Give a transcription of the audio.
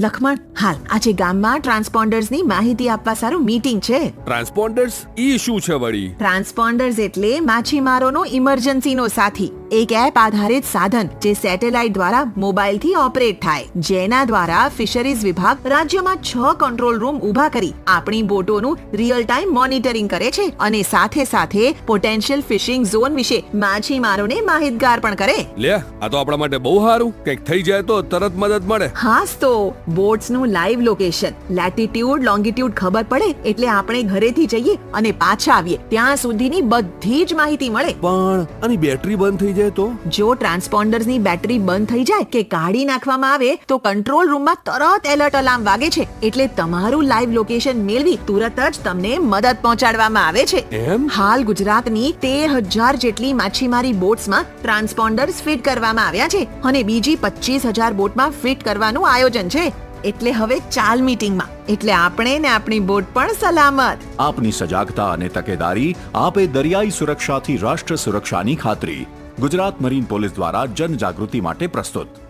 લખમણ, હાલ આજે ગામમાં ટ્રાન્સપોન્ડર્સની માહિતી આપવા સારું મીટિંગ છે. ટ્રાન્સપોન્ડર્સ ઈ શું છે વળી? ટ્રાન્સપોન્ડર્સ એટલે માછીમારોનો ઇમરજન્સીનો સાથી, એક એપ આધારિત સાધન જે સેટેલાઇટ દ્વારા મોબાઈલથી ઓપરેટ થાય, જેના દ્વારા ફિશરીઝ વિભાગ રાજ્યમાં 6 કંટ્રોલ રૂમ ઊભા કરી આપણી બોટોનું રિયલ ટાઈમ મોનિટરિંગ કરે છે અને સાથે સાથે પોટેન્શિયલ ફિશિંગ ઝોન વિશે માછીમારોને માહિતગાર પણ કરે. લે, આ તો આપણા માટે બહુ સારું. કંઈક થઈ જાય તો તરત મદદ મળે. હાસ તો બોટ્સનું લાઈવ લોકેશન, લેટિટ્યુડ, લોંગિટ્યુડ ખબર પડે એટલે આપણે ઘરેથી જઈએ અને પાછા આવીએ ત્યાં સુધીની બધી જ માહિતી મળે. પણ આની બેટરી બંધ થઈ જાય તો? જો ટ્રાન્સપોન્ડર્સની બેટરી બંધ થઈ જાય કે કાઢી નાખવામાં આવે તો કંટ્રોલ રૂમમાં તરત એલર્ટ અલાર્મ વાગે છે, એટલે તમારું લાઈવ લોકેશન મેળવી તુરત જ તમને મદદ પહોંચાડવામાં આવે છે. એમ? હાલ ગુજરાતની 13,000 જેટલી માછીમારી બોટ્સમાં ટ્રાન્સપોન્ડર્સ ફિટ કરવામાં આવ્યા છે અને બીજી 25,000 બોટમાં ફિટ કરવાનું આયોજન છે. એટલે હવે ચાલ મીટિંગમાં, એટલે આપણે ને આપણી બોટ પણ સલામત. આપની સજાગતા અને તકેદારી આપે દરિયાઈ સુરક્ષાથી રાષ્ટ્ર સુરક્ષાની ખાતરી. ગુજરાત મરીન પોલીસ દ્વારા જનજાગૃતિ માટે પ્રસ્તુત.